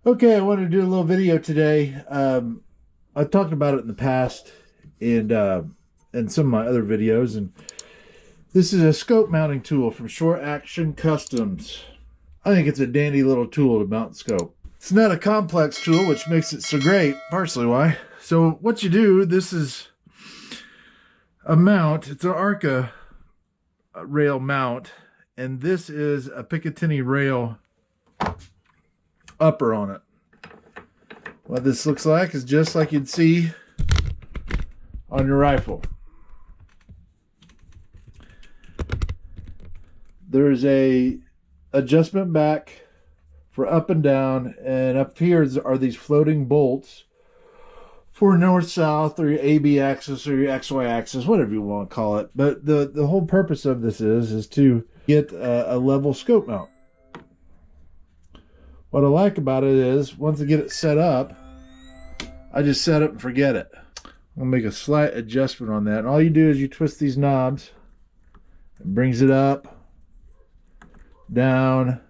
Okay, I wanted to do a little video today. I've talked about it in the past and some of my other videos, and this is a scope mounting tool from Short Action Customs. I think it's a dandy little tool to mount scope. It's not a complex tool, which makes it so great, partially why. So what you do, this is a mount. It's an ARCA rail mount, and this is a Picatinny rail upper on it. What this looks like is just like you'd see on your rifle. There's a adjustment back for up and down, and up here are these floating bolts for north south or your AB axis or your XY axis, whatever you want to call it. But the whole purpose of this is to get a level scope mount. What I like about it is once I get it set up, I just set it and forget it. I'll make a slight adjustment on that. And all you do is you twist these knobs. It brings it up, down.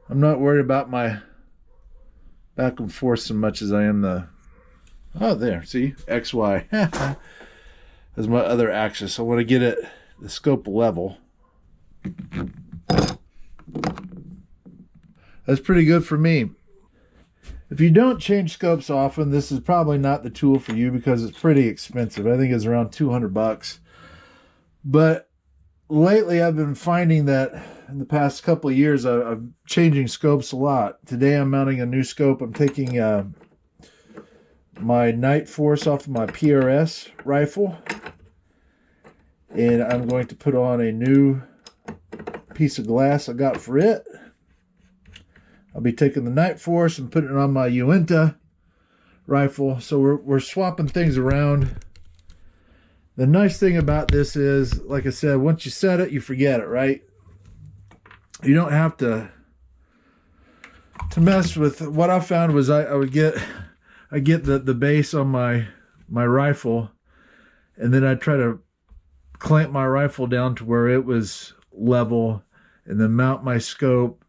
I'm not worried about my back and forth so much as I am the... Oh, there, see? XY. That's my other axis. I want to get it, the scope level. That's pretty good for me. If you don't change scopes often, this is probably not the tool for you because it's pretty expensive. I think it's around 200 bucks. But lately I've been finding that in the past couple of years I'm changing scopes a lot. Today I'm mounting a new scope. I'm taking my Night Force off of my PRS rifle, and I'm going to put on a new piece of glass I got for it. I'll be taking the Night Force and putting it on my Uinta rifle. So we're swapping things around. The nice thing about this is, like I said, once you set it, you forget it, right? You don't have to mess with. What I found was I get the base on my rifle, and then I try to clamp my rifle down to where it was level, and then mount my scope,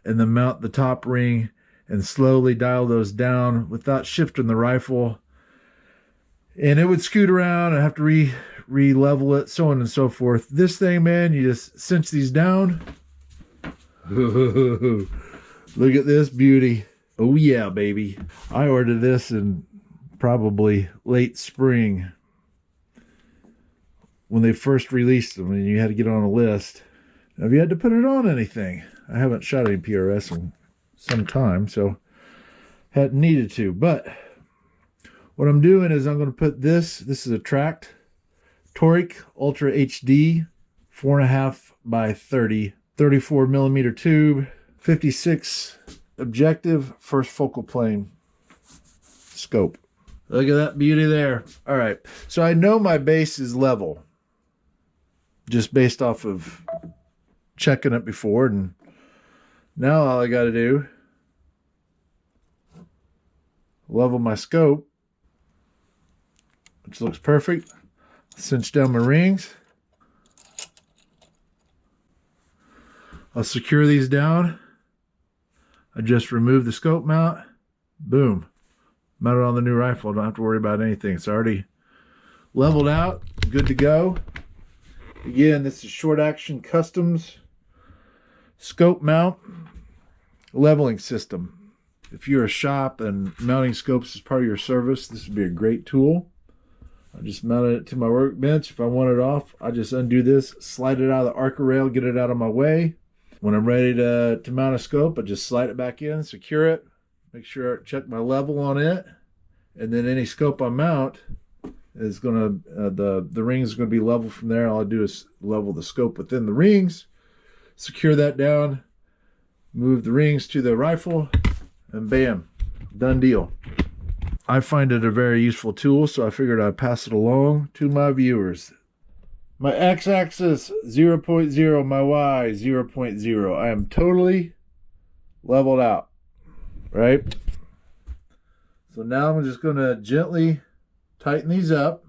and then mount the top ring, and slowly dial those down without shifting the rifle. And it would scoot around. I have to re-level it, so on and so forth. This thing, man, you just cinch these down. Look at this beauty. Oh yeah, baby. I ordered this in probably late spring when they first released them, and you had to get on a list. Now, have you had to put it on anything? I haven't shot any PRS in some time, so hadn't needed to. But what I'm doing is I'm going to put this is a tracked Toric Ultra HD 4.5 by 30, 34 millimeter tube, 56 objective, first focal plane scope. Look at that beauty there. All right, so I know my base is level just based off of checking it before, and now all I got to do, level my scope, which looks perfect. Cinch down my rings. I'll secure these down. I just remove the scope mount. Boom. Mounted on the new rifle. Don't have to worry about anything. It's already leveled out. Good to go. Again, this is Short Action Customs scope mount leveling system. If you're a shop and mounting scopes is part of your service, this would be a great tool. I just mounted it to my workbench. If I want it off, I just undo this, slide it out of the ARCA rail, get it out of my way. When I'm ready to mount a scope, I just slide it back in, secure it, make sure I check my level on it, and then any scope I mount is gonna the rings are gonna be level from there. All I do is level the scope within the rings, secure that down, move the rings to the rifle, and bam, done deal. I find it a very useful tool, so I figured I'd pass it along to my viewers. My x-axis 0.0, my y 0.0. I am totally leveled out, right? So now I'm just going to gently tighten these up.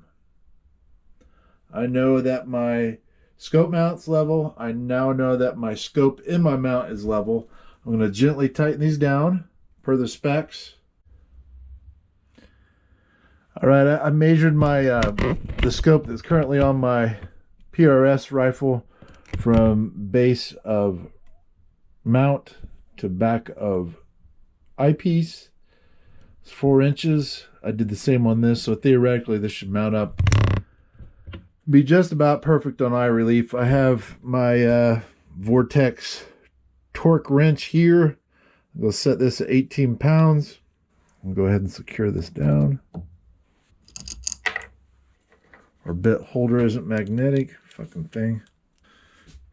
I know that my Scope mount's level. I now know that my scope in my mount is level. I'm going to gently tighten these down per the specs. All right, I measured my the scope that's currently on my PRS rifle from base of mount to back of eyepiece. It's 4 inches. I did the same on this, so theoretically this should mount up, be just about perfect on eye relief. I have my Vortex torque wrench here. I'm going to set this at 18 pounds. I'll go ahead and secure this down. Our bit holder isn't magnetic. Fucking thing.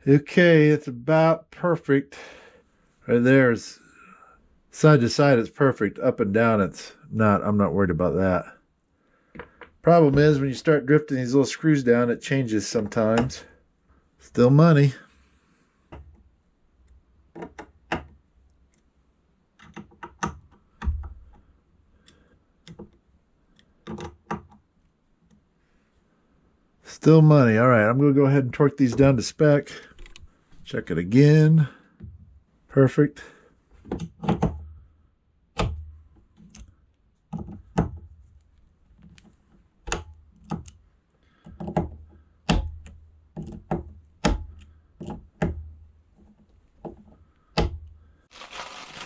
Okay, it's about perfect. Right there is side to side, it's perfect. Up and down, it's not. I'm not worried about that. Problem is, when you start drifting these little screws down, it changes sometimes. Still money. Still money. All right, I'm going to go ahead and torque these down to spec. Check it again. Perfect.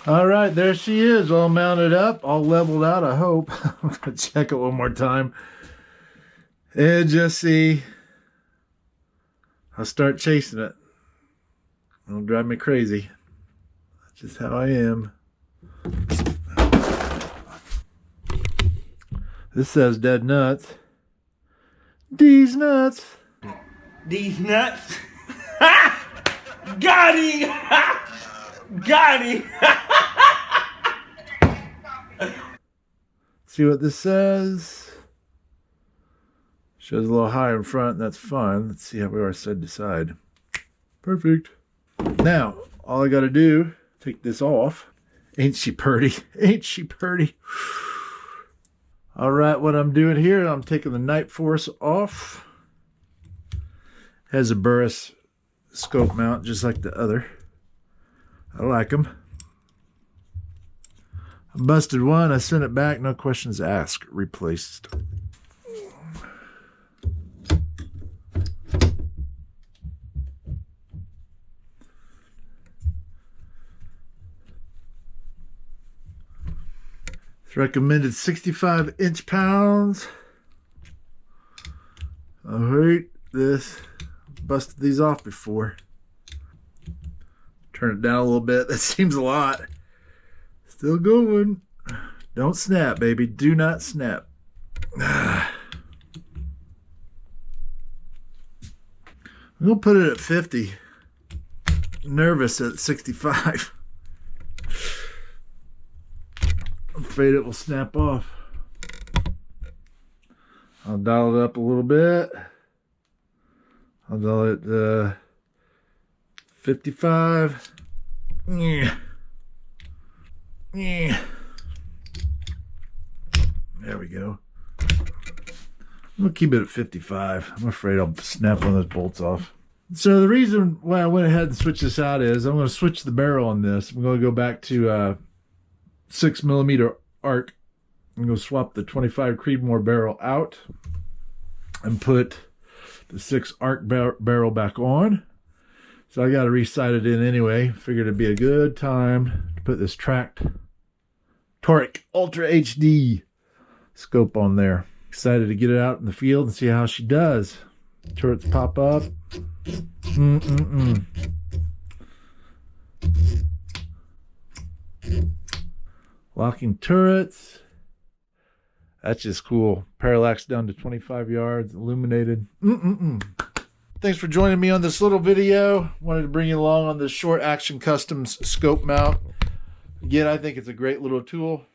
All right, there she is, all mounted up, all leveled out, I hope. I'm going to check it one more time. And just see. I'll start chasing it. It'll drive me crazy. That's just how I am. This says dead nuts. These nuts. These nuts. Got him. Got him. See what this says. Shows a little high in front, and that's fine. Let's see how we are side to side. Perfect. Now, all I got to do, take this off. Ain't she pretty? Ain't she pretty? All right, what I'm doing here, I'm taking the Night Force off. Has a Burris scope mount, just like the other. I like them. I busted one, I sent it back, no questions asked. Replaced. It's recommended 65 inch-pounds. I hate this. Busted these off before. Turn it down a little bit. That seems a lot. Still going. Don't snap, baby. Do not snap. I'm going to put it at 50. Nervous at 65. I'm afraid it will snap off. I'll dial it up a little bit. I'll dial it 55. Yeah. Yeah. There we go. I'm going to keep it at 55. I'm afraid I'll snap one of those bolts off. So the reason why I went ahead and switched this out is I'm going to switch the barrel on this. I'm going to go back to 6mm arc. I'm going to swap the 25 Creedmoor barrel out and put the 6 arc barrel back on. So I got to re-sight it in anyway. Figured it'd be a good time to put this tracked Toric Ultra HD scope on there. Excited to get it out in the field and see how she does. Turrets pop up. Locking turrets. That's just cool. Parallax down to 25 yards. Illuminated. Thanks for joining me on this little video. Wanted to bring you along on this Short Action Customs scope mount. Again, I think it's a great little tool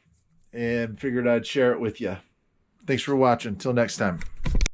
and figured I'd share it with you. Thanks for watching. Until next time.